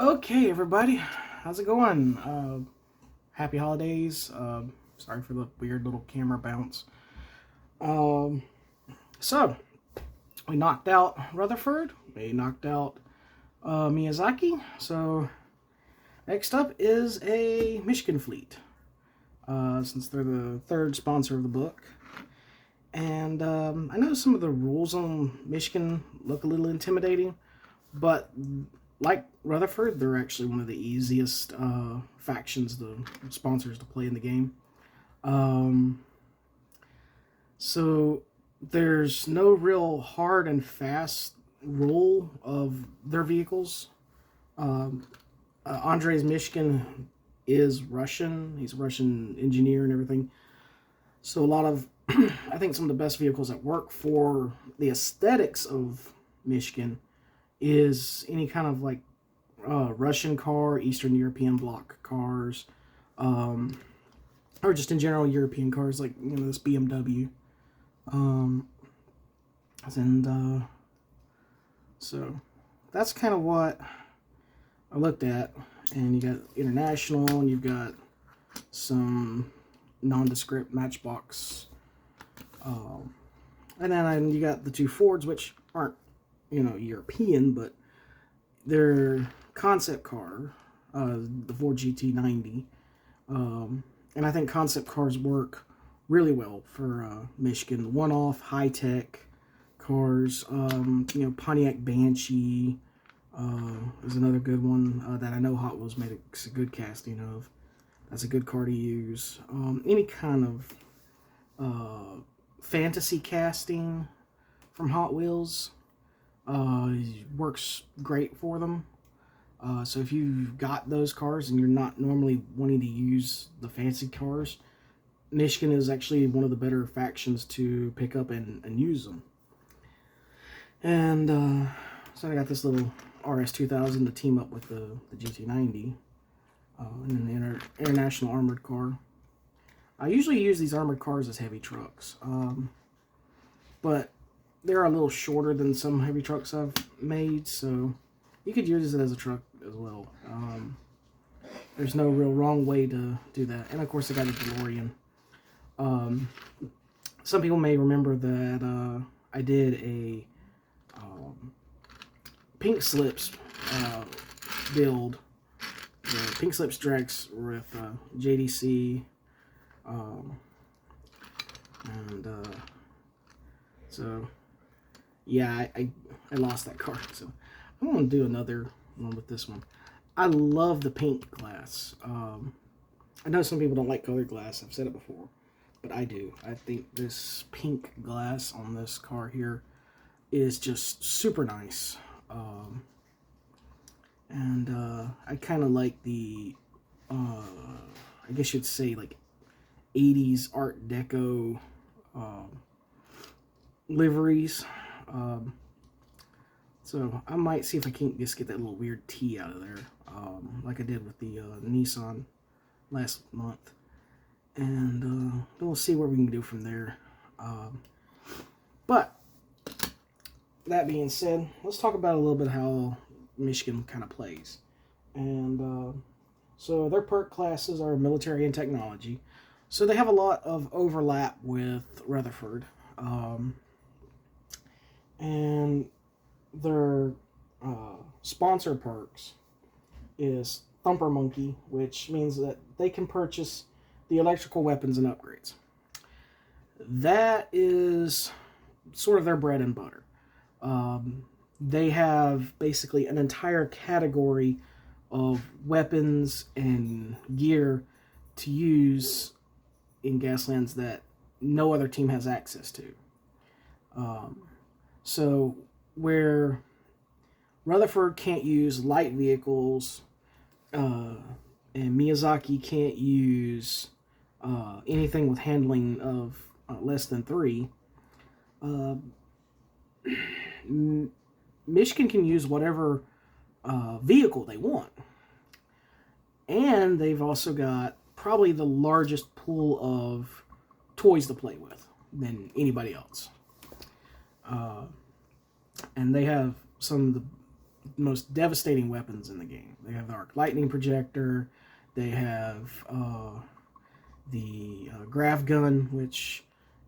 Okay, everybody, how's it going? Happy holidays. Sorry for the weird little camera bounce. Um, so we knocked out Rutherford. We knocked out Miyazaki. So next up is a Mishkin fleet. Since they're the third sponsor of the book, and I know some of the rules on Mishkin look a little intimidating, but like Rutherford, they're actually one of the easiest factions, the sponsors to play in the game. Um, so there's no real hard and fast rule of their vehicles. Andrei's Mishkin is Russian. He's a Russian engineer and everything. So a lot of, I think some of the best vehicles that work for the aesthetics of Mishkin is any kind of like Russian car, Eastern European bloc cars, or just in general European cars like this BMW. Um, and so that's kind of what I looked at. And you got international, and you've got some nondescript Matchbox, and then you got the two Fords, which aren't European, but they're concept car, the Ford GT90, and I think concept cars work really well for Michigan. One-off, high-tech cars, Pontiac Banshee is another good one that I know Hot Wheels made a good casting of. That's a good car to use. Any kind of fantasy casting from Hot Wheels works great for them. So if you've got those cars and you're not normally wanting to use the fancy cars, Mishkin is actually one of the better factions to pick up and use them. And so I got this little RS2000 to team up with the GT90, and then the international armored car. I usually use these armored cars as heavy trucks, but they're a little shorter than some heavy trucks I've made, so you could use it as a truck as well. There's no real wrong way to do that. And of course I got a DeLorean. Some people may remember that I did a Pink Slips build. The Pink Slips Drex with JDC. So yeah, I lost that card, so I'm going to do another one with this one. I love the pink glass. I know some people don't like colored glass. I've said it before, but I do. I think this pink glass on this car here is just super nice. I kind of like the, I guess you'd say like 80s Art Deco liveries. So I might see if I can't just get that little weird T out of there, like I did with the Nissan last month. And we'll see what we can do from there. But that being said, let's talk about a little bit how Michigan kind of plays. And so their perk classes are military and technology. So they have a lot of overlap with Rutherford. And their sponsor perks is Thumper Monkey, which means that they can purchase the electrical weapons and upgrades. That is sort of their bread and butter. They have basically an entire category of weapons and gear to use in Gaslands that no other team has access to. So where Rutherford can't use light vehicles, and Miyazaki can't use anything with handling of less than 3, Michigan can use whatever vehicle they want. And they've also got probably the largest pool of toys to play with than anybody else. And they have some of the most devastating weapons in the game. They have the arc lightning projector. They have the grav gun, which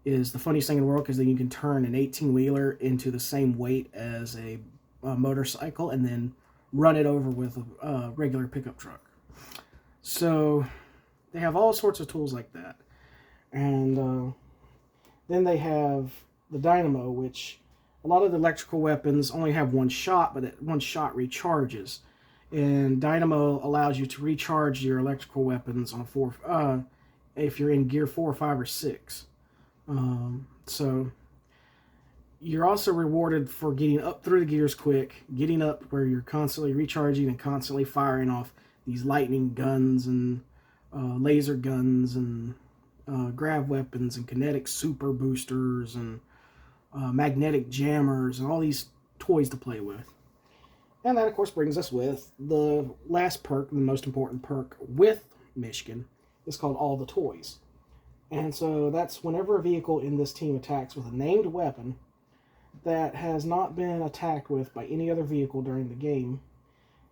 is the funniest thing in the world because then you can turn an 18-wheeler into the same weight as a motorcycle and then run it over with a regular pickup truck. So they have all sorts of tools like that. And then they have the dynamo, which a lot of the electrical weapons only have one shot, but that one shot recharges. And dynamo allows you to recharge your electrical weapons on if you're in gear 4, 5, or 6. So you're also rewarded for getting up through the gears quick, getting up where you're constantly recharging and constantly firing off these lightning guns and laser guns and grav weapons and kinetic super boosters and magnetic jammers and all these toys to play with. And that, of course, brings us with the last perk, the most important perk with Mishkin. It's called All the Toys. And so that's whenever a vehicle in this team attacks with a named weapon that has not been attacked with by any other vehicle during the game,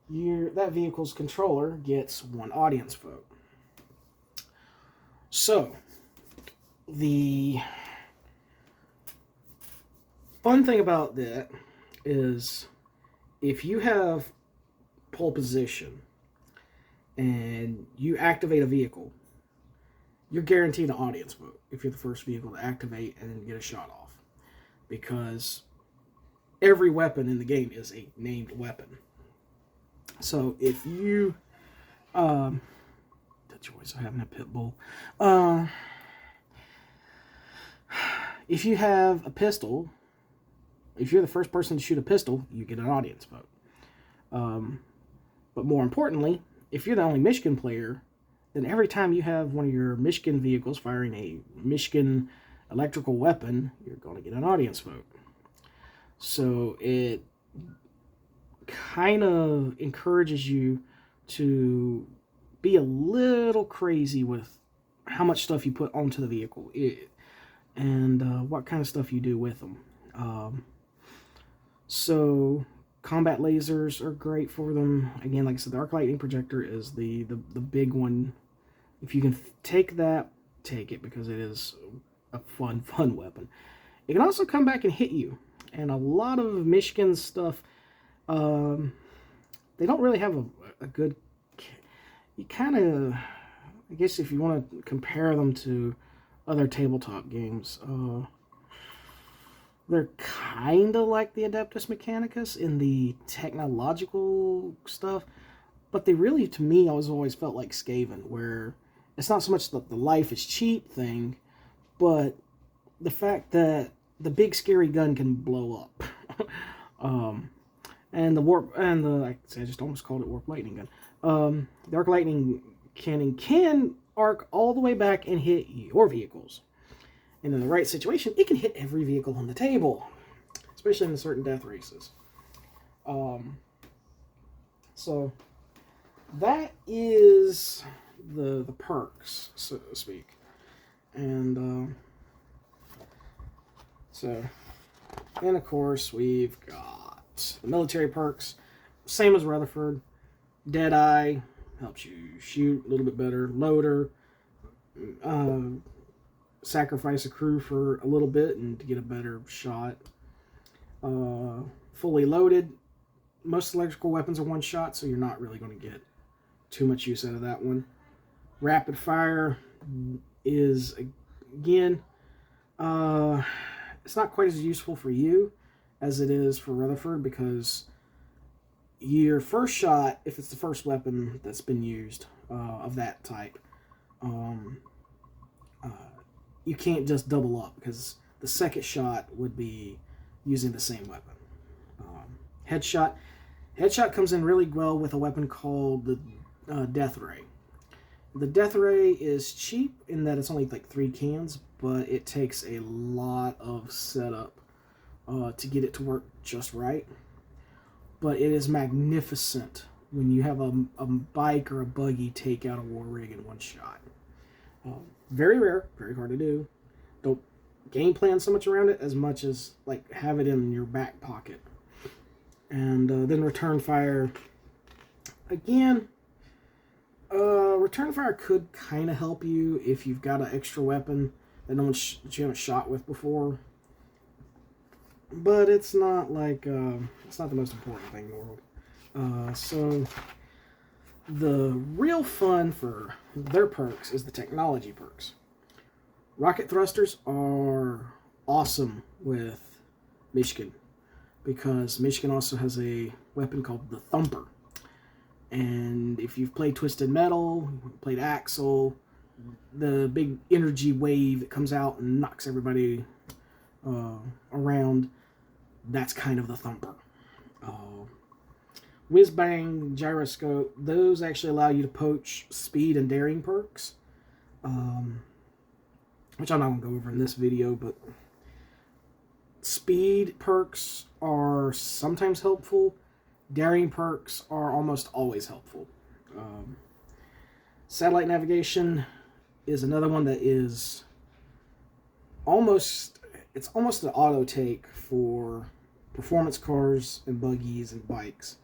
that vehicle's controller gets one audience vote. So, the fun thing about that is if you have pole position and you activate a vehicle, you're guaranteed an audience vote if you're the first vehicle to activate and then get a shot off. Because every weapon in the game is a named weapon. So if you... the joys of having a pit bull. If you have a pistol, if you're the first person to shoot a pistol, you get an audience vote. But more importantly, if you're the only Mishkin player, then every time you have one of your Mishkin vehicles firing a Mishkin electrical weapon, you're going to get an audience vote. So it kind of encourages you to be a little crazy with how much stuff you put onto the vehicle and what kind of stuff you do with them. So combat lasers are great for them. Again, like I said, the arc lightning projector is the big one. If you can take that, take it, because it is a fun weapon. It can also come back and hit you. And a lot of Mishkin stuff, they don't really have a good... You kind of... I guess if you want to compare them to other tabletop games, they're kind of like the Adeptus Mechanicus in the technological stuff, but they really, to me, always felt like Skaven, where it's not so much the life is cheap thing, but the fact that the big scary gun can blow up. And the warp, and I just almost called it warp lightning gun. The arc lightning cannon can arc all the way back and hit your vehicles. And in the right situation, it can hit every vehicle on the table, especially in certain death races. So that is the perks, so to speak. And and of course we've got the military perks, same as Rutherford. Deadeye helps you shoot a little bit better. Loader, sacrifice a crew for a little bit and to get a better shot. Fully loaded, most electrical weapons are one shot, so you're not really going to get too much use out of that one. Rapid fire is, again, it's not quite as useful for you as it is for Rutherford, because your first shot, if it's the first weapon that's been used of that type, you can't just double up, because the second shot would be using the same weapon. Headshot comes in really well with a weapon called the Death Ray. The Death Ray is cheap in that it's only like 3 cans, but it takes a lot of setup to get it to work just right. But it is magnificent when you have a bike or a buggy take out a war rig in one shot. Very rare, very hard to do. Don't game plan so much around it as much as like have it in your back pocket. And then return fire. Again, return fire could kind of help you if you've got an extra weapon that that you haven't shot with before. But it's not like it's not the most important thing in the world. So the real fun for their perks is the technology perks. Rocket thrusters are awesome with Mishkin, because Mishkin also has a weapon called the Thumper. And if you've played Twisted Metal, played Axel, the big energy wave that comes out and knocks everybody around, that's kind of the Thumper. Whiz Bang, Gyroscope, those actually allow you to poach speed and daring perks, which I'm not going to go over in this video, but speed perks are sometimes helpful. Daring perks are almost always helpful. Satellite navigation is another one that is almost an auto take for performance cars and buggies and bikes.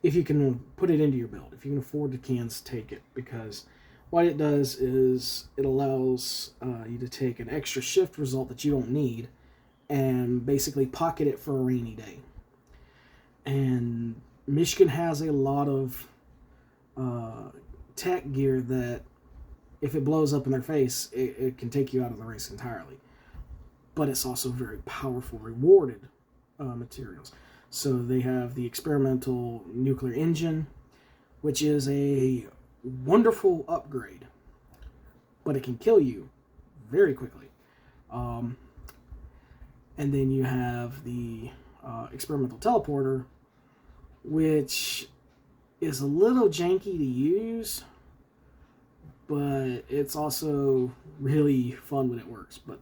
If you can put it into your build, if you can afford the cans, take it, because what it does is it allows you to take an extra shift result that you don't need and basically pocket it for a rainy day. And Mishkin has a lot of tech gear that if it blows up in their face, it can take you out of the race entirely. But it's also very powerful, rewarded materials. So they have the experimental nuclear engine, which is a wonderful upgrade, but it can kill you very quickly. And then you have the experimental teleporter, which is a little janky to use, but it's also really fun when it works. But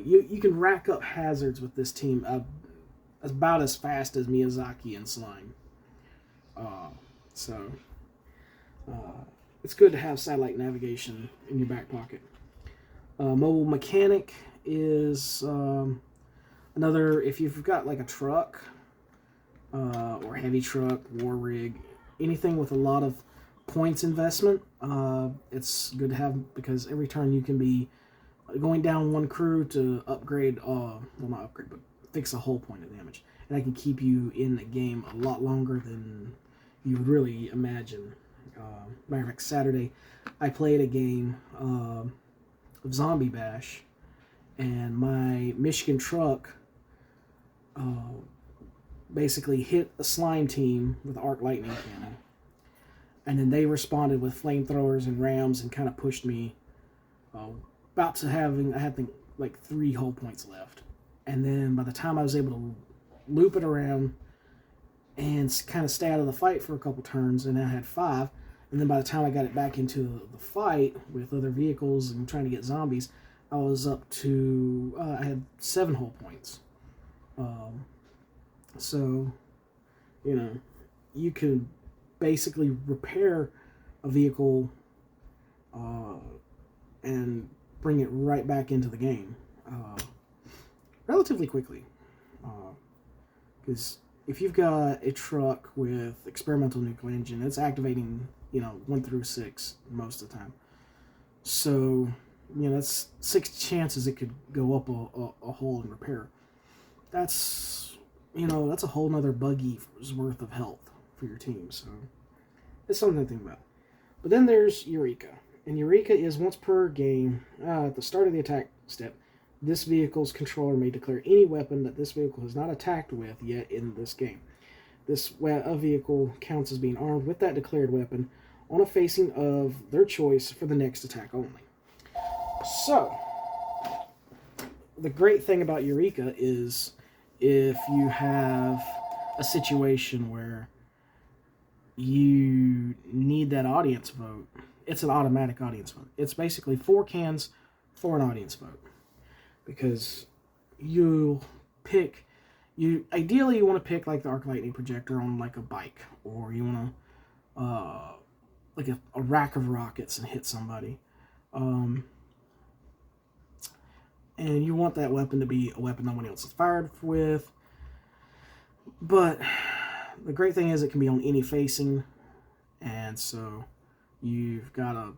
you can rack up hazards with this team about as fast as Miyazaki and Slime. So it's good to have satellite navigation in your back pocket. Mobile mechanic is another, if you've got like a truck or heavy truck, war rig, anything with a lot of points investment, it's good to have, because every turn you can be going down one crew to upgrade, well, not upgrade, but fix a whole point of damage. And that can keep you in the game a lot longer than you would really imagine. Matter of fact, Saturday I played a game of Zombie Bash, and my Mishkin truck basically hit a slime team with an arc lightning cannon. And then they responded with flamethrowers and rams and kind of pushed me about to having, I had like 3 hull points left. And then by the time I was able to loop it around and kind of stay out of the fight for a couple turns, and I had 5. And then by the time I got it back into the fight with other vehicles and trying to get zombies, I was up to, I had 7 hull points. So, you know, you can basically repair a vehicle and bring it right back into the game relatively quickly. Because if you've got a truck with experimental nuclear engine, it's activating, 1 through 6 most of the time. So, that's 6 chances it could go up a hole and repair. That's, that's a whole nother buggy's worth of health for your team. So, it's something to think about. But then there's Eureka. And Eureka is once per game, at the start of the attack step, this vehicle's controller may declare any weapon that this vehicle has not attacked with yet in this game. This vehicle counts as being armed with that declared weapon on a facing of their choice for the next attack only. So, the great thing about Eureka is if you have a situation where you need that audience vote, it's an automatic audience vote. It's basically 4 cans for an audience vote. Because ideally you want to pick like the arc lightning projector on like a bike, or you want to like a rack of rockets and hit somebody, and you want that weapon to be a weapon no one else is fired with. But the great thing is it can be on any facing, and so you've got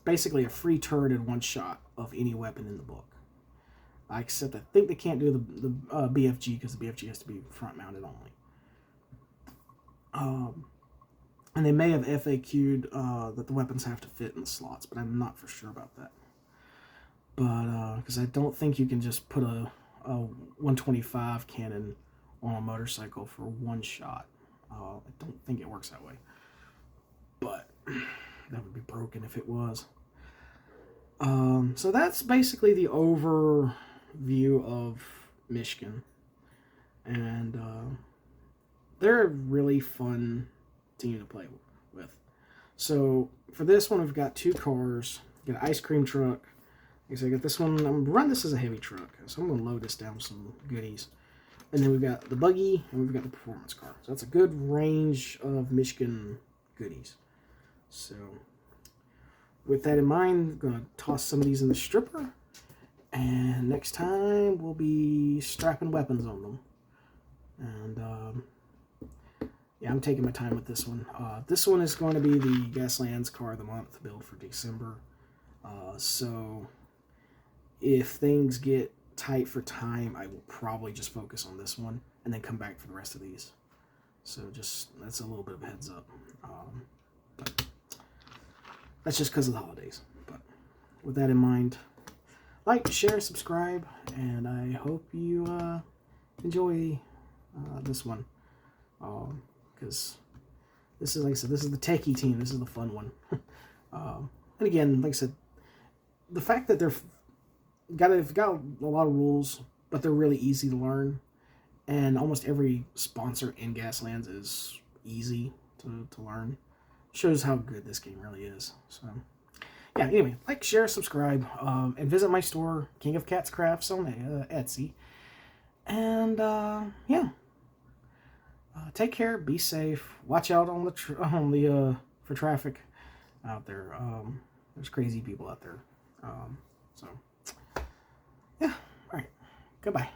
basically a free turret in one shot of any weapon in the book. Except I think they can't do the BFG because the BFG has to be front mounted only. And they may have FAQ'd that the weapons have to fit in the slots, but I'm not for sure about that. But because I don't think you can just put a 125 cannon on a motorcycle for one shot. I don't think it works that way. But that would be broken if it was. So that's basically the overview of Mishkin. And they're a really fun team to play with. So for this one, we've got 2 cars. We've got an ice cream truck. Like I said, I got this one. I'm going to run this as a heavy truck. So I'm going to load this down with some goodies. And then we've got the buggy, and we've got the performance car. So that's a good range of Mishkin goodies. So with that in mind, I'm going to toss some of these in the stripper. And next time, we'll be strapping weapons on them. And yeah, I'm taking my time with this one. This one is going to be the Gaslands car of the month build for December. So if things get tight for time, I will probably just focus on this one and then come back for the rest of these. So just, that's a little bit of a heads up. But that's just because of the holidays. But with that in mind, like, share, subscribe, and I hope you enjoy this one. Because this is, like I said, this is the techie team. This is the fun one. And again, like I said, the fact that they've got a lot of rules, but they're really easy to learn, and almost every sponsor in Gaslands is easy to learn, shows how good this game really is. So yeah, anyway, like, share, subscribe, and visit my store, King of Cats Crafts, on Etsy. And yeah, take care, be safe, watch out on the for traffic out there. There's crazy people out there. So yeah, all right, goodbye.